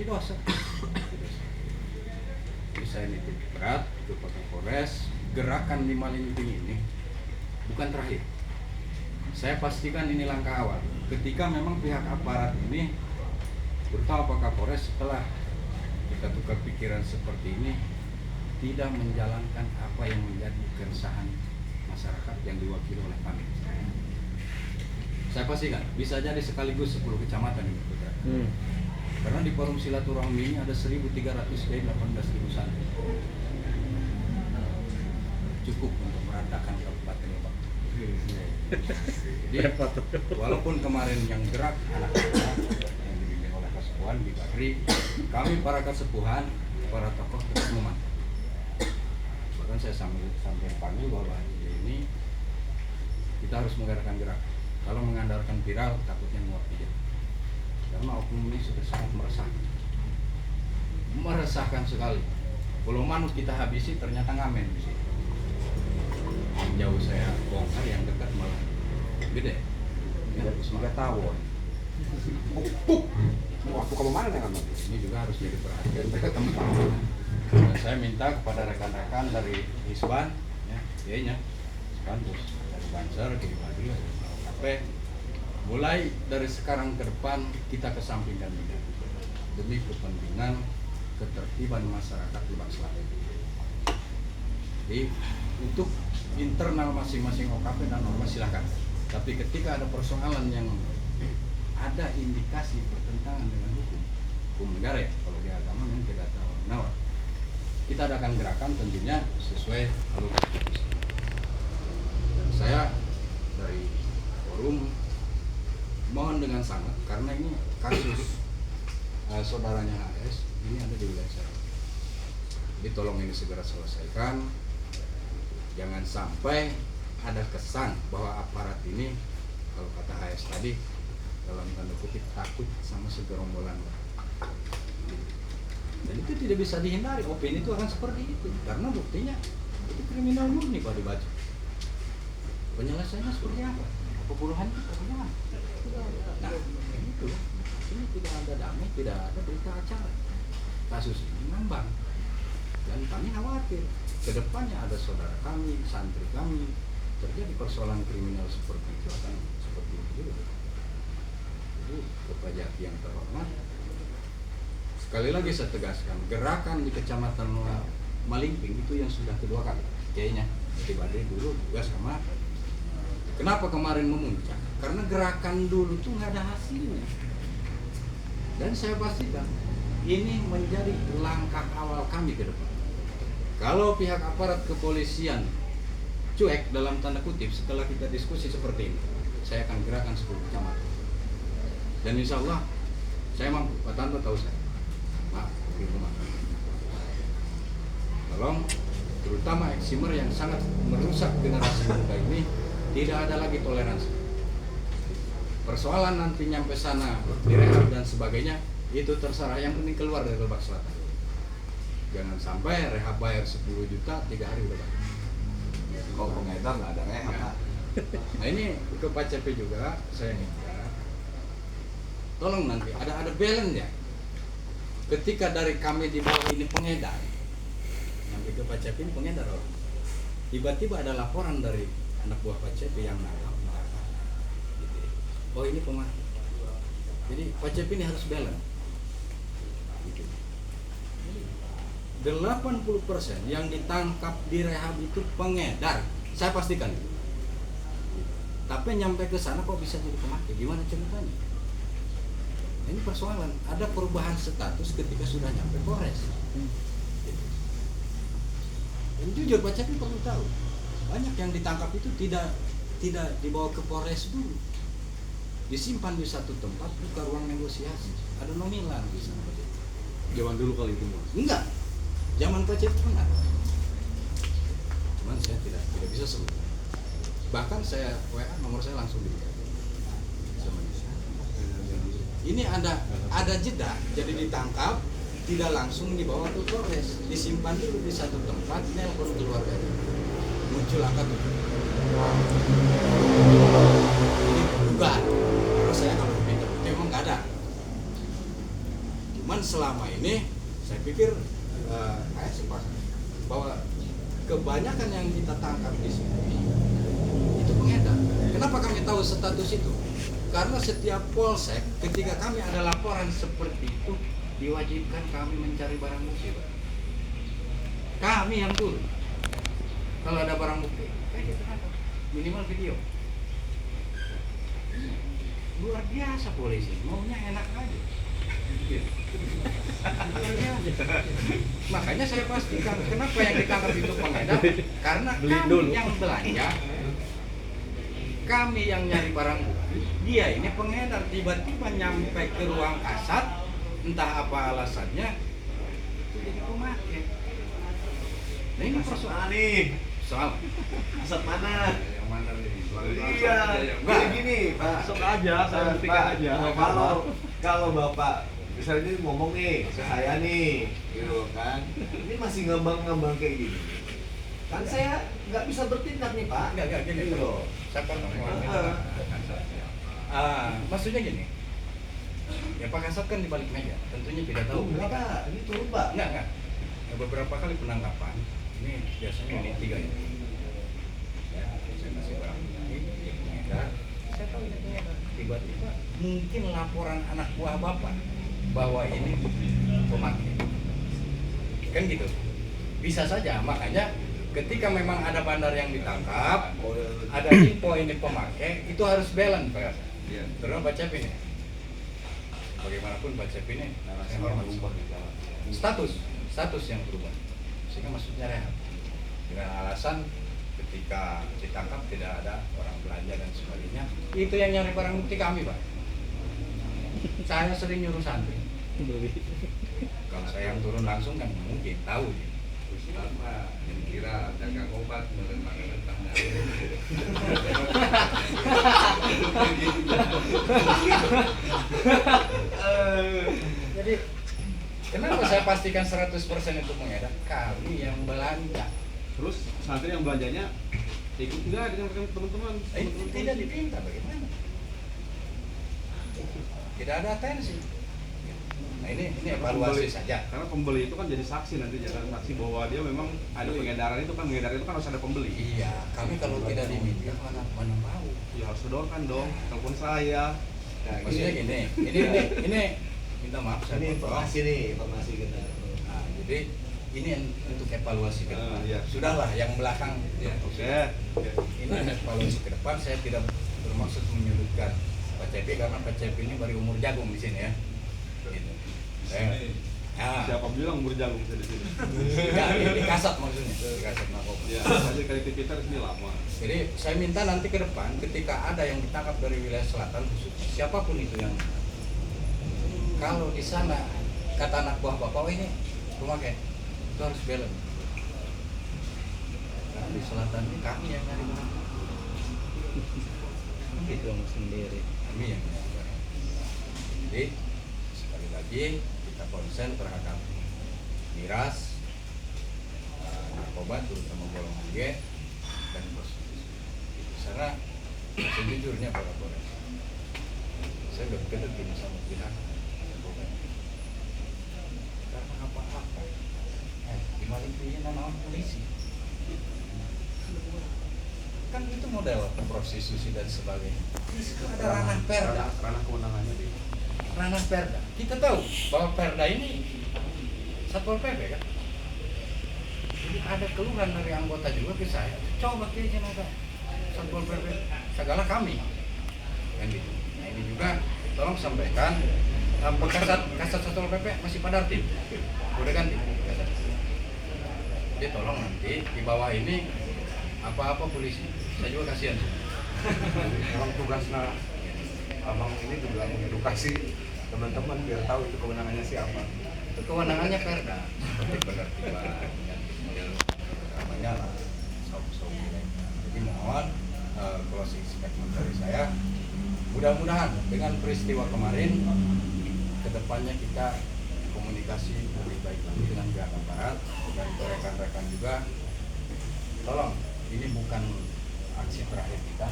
dosa. Jadi saya nitip berat ke Pak Kapolres, gerakan di Malingping ini bukan terakhir. Saya pastikan ini langkah awal. Ketika memang pihak aparat ini, terutama Pak Kapolres, setelah kita tukar pikiran seperti ini, tidak menjalankan apa yang menjadi keresahan masyarakat yang diwakili oleh kami. Saya pastikan bisa jadi sekaligus 10 kecamatan ini bergerak. Karena di forum silaturahmi ini ada 1.300 dari 18.000 santri. Cukup untuk meratakan Kabupaten Lebak. Jadi walaupun kemarin yang gerak anak-anak yang dibimbing oleh Kasepuhan di Badri, kami para kesepuhan, para tokoh terus memantau. Bahkan saya sambil panggil bahwa ini kita harus menggerakkan gerak. Kalau mengandalkan viral, takutnya muak tidak. Karena oknum ini sudah sangat meresahkan sekali. Pulau Manuk kita habisi, ternyata ngamen di sini. Yang jauh saya bongkar, yang dekat malah gede. Sudah tahu. Waktu kamu mana dengan Ini juga harus jadi perhatian teman-teman. Dan saya minta kepada rekan-rekan dari Hisban, ya, kayaknya Hisban terus dari Banser, dari Badri, mulai dari sekarang ke depan kita kesampingkan demi kepentingan ketertiban masyarakat Lebak Selatan. Jadi untuk internal masing-masing OKP dan ormas silakan. Tapi ketika ada persoalan yang ada indikasi pertentangan dengan hukum negara ya, kalau di agama memang tidak tahu menawar, kita adakan gerakan tentunya sesuai alur konstitusi. Dan saya dari forum mohon dengan sangat, karena ini kasus saudaranya HS ini ada di wilayah saya. Jadi tolong ini segera selesaikan. Jangan sampai ada kesan bahwa aparat ini, kalau kata HS tadi, dalam tanda kutip takut sama segerombolan. Dan itu tidak bisa dihindari. Opini itu akan seperti itu, karena buktinya itu kriminal murni kalau dibaca. Penyelesaiannya seperti apa? Pembunuhan itu bagaimana? Nah, itu ini tidak ada damai, tidak ada berita acara. Kasus ini ngambang, dan kami khawatir ke depannya ada saudara kami, santri kami terjadi persoalan kriminal seperti itu akan seperti itu juga. Jadi Bapak Jaki yang terhormat, sekali lagi saya tegaskan, gerakan di Kecamatan Malingping itu yang sudah kedua kali. Kayaknya di Badri dulu juga sama. Kenapa kemarin memuncak? Karena gerakan dulu tuh nggak ada hasilnya. Dan saya pastikan ini menjadi langkah awal kami ke depan. Kalau pihak aparat kepolisian cuek dalam tanda kutip setelah kita diskusi seperti ini, saya akan gerakan 10 kecamatan. Dan insya Allah saya mampu. Pak Tanto tahu saya. Maaf, tolong, terutama eksimer yang sangat merusak generasi muda ini, tidak ada lagi toleransi. Persoalan nanti nyampe sana direhab dan sebagainya itu terserah, yang penting keluar dari Lebak Selatan. Jangan sampai rehab bayar 10 juta 3 hari udah bayar. Kalau pengedar nggak ada rehab. Ya. Nah ini ke Pak CP juga saya minta, tolong nanti ada balance ya. Ketika dari kami di bawah ini pengedar, nanti ke Pak CP ini pengedar orang. Tiba-tiba ada laporan dari anak buah Pak CP yang nangkap. Oh ini pemati. Jadi Pak CP ini harus balance. 80% yang ditangkap di rehab itu pengedar, saya pastikan. Tapi nyampe ke sana kok bisa jadi pemakai? Gimana ceritanya? Ini persoalan. Ada perubahan status ketika sudah nyampe Polres. Dan jujur Pak Cepi perlu tahu, banyak yang ditangkap itu tidak dibawa ke Polres dulu, disimpan di satu tempat, buka ruang negosiasi, ada nominal di sana. Zaman dulu kali itu Mas. Enggak. Zaman Pak Cepi pun ada. Cuman saya tidak bisa sebut. Bahkan saya WA nomor saya langsung diberikan. Ini ada jeda, jadi ditangkap, tidak langsung dibawa ke Polres, disimpan dulu di satu tempat, nelpon keluarga. Muncul angka 7. Ini dugaan. Terus saya kalau pindah, memang nggak ada. Cuman selama ini saya pikir saya sepakat bahwa kebanyakan yang kita tangkap di sini itu pengedar. Kenapa kami tahu status itu? Karena setiap polsek ketika kami ada laporan seperti itu diwajibkan kami mencari barang bukti, Pak. Kami yang turun. Kalau ada barang bukti, kita tangkap. Minimal video. Luar biasa polisi, maunya enak aja. Makanya saya pastikan kenapa yang ditangkap itu pengedar, karena kami yang belanja, kami yang nyari barang bukti, dia ini pengedar tiba-tiba nyampe ke ruang kasat, entah apa alasannya, itu jadi pemakai. Nah ini persoalan nih, soal Kasat mana? Yang mana nih? Iya, Enggak. gini Pak. Masuk aja, saya buktikan Pak, aja. Kalau Bapak misalnya ngomong nih ke saya nih, gitu kan, ini masih ngembang-ngembang kayak gini, kan saya nggak bisa bertindak nih Pak. enggak gini Gitu loh. saya potong. Maksudnya gini, ya Pak Kasat kan di balik meja, tentunya tidak tahu. Enggak Pak, ini turun Pak. Enggak. Ya, beberapa kali penangkapan, ini biasanya unit 3 ini. Ya, saya kasih barang bukti, dia pengedar. Saya tahu ini pengedar. Tiba-tiba mungkin laporan anak buah bapak bahwa ini pemakai. Kan gitu. Bisa saja, makanya ketika memang ada bandar yang ditangkap, ada info ini pemakai, itu harus balance Pak Kasat. Iya. Terus Pak Cep ini. Bagaimanapun Pak Cep ini Narasi saya yang hormat. berubah di dalam. status yang berubah, sehingga maksudnya rehat dengan alasan ketika ditangkap tidak ada orang belanja dan sebagainya, itu yang nyari barang bukti kami Pak. Saya sering nyuruh santri, kalau saya yang turun langsung kan mungkin tahu dia. Sama yang kira dagang obat menerima tanda. Jadi kenapa saya pastikan 100% itu pengedar? Kami yang belanja. Terus santri yang belanjanya ikut nggak dengan teman-teman? Itu tidak dipinta, bagaimana? Tidak ada atensi. Nah ini evaluasi saja. Karena pembeli itu kan jadi saksi nanti jangan saksi bahwa dia memang ada pengedaran itu kan, pengedaran itu kan harus ada pembeli. Iya, kami kalau tidak diminta mana mau. Ya harus sodorkan dong, telepon saya. Nah, Maksudnya gini, ini minta maaf saya Ini potong. informasi nih, informasi kita. Nah, jadi ini yang untuk evaluasi ke depan. Iya. Sudahlah yang belakang. Iya. Oke. Ini evaluasi ke depan. Saya tidak bermaksud menyudutkan Pak Cepi karena Pak Cepi ini baru umur jagung di sini ya. Gitu. Siapa bilang berjagung saya di sini? Enggak, di kasat maksudnya, di kasat narkoba. Ya, saya kali kita di sini lama. Jadi saya minta nanti ke depan ketika ada yang ditangkap dari wilayah selatan khususnya siapapun itu yang kalau di sana kata anak buah bapak, oh ini pemakai, itu harus balance. Karena di selatan ini kami yang nyari barang. Itu sendiri. Kami yang nyari barang. Jadi sekali lagi kita konsen terhadap miras, narkoba terutama golongan G dan prostitusi. Karena sejujurnya para polres, saya udah kedek ini sama pihak narkoba. Karena apa-apa, di Malaysia nama polisi. Kan itu model prostitusi dan sebagainya. Itu ada ranah perda. Ranah kewenangannya di. Ranah perda. Kita tahu bahwa perda ini Satpol PP kan. Jadi ada keluhan dari anggota juga ke saya. Coba ke jenazah Satpol PP, segala kami. Kan gitu. Nah ini juga tolong sampaikan kasat Satpol PP masih pada aktif. Udah ganti kasat. Jadi tolong nanti di bawah ini apa-apa polisi. Saya juga kasihan. Memang tugasnya abang ini juga mengedukasi teman-teman biar tahu itu kewenangannya siapa. Itu kewenangannya perda seperti penertiban dan namanya lah sop-sop. Jadi mohon closing statement dari saya, mudah-mudahan dengan peristiwa kemarin kedepannya kita komunikasi lebih baik lagi dengan pihak aparat dan rekan-rekan juga. Tolong, ini bukan aksi terakhir kita.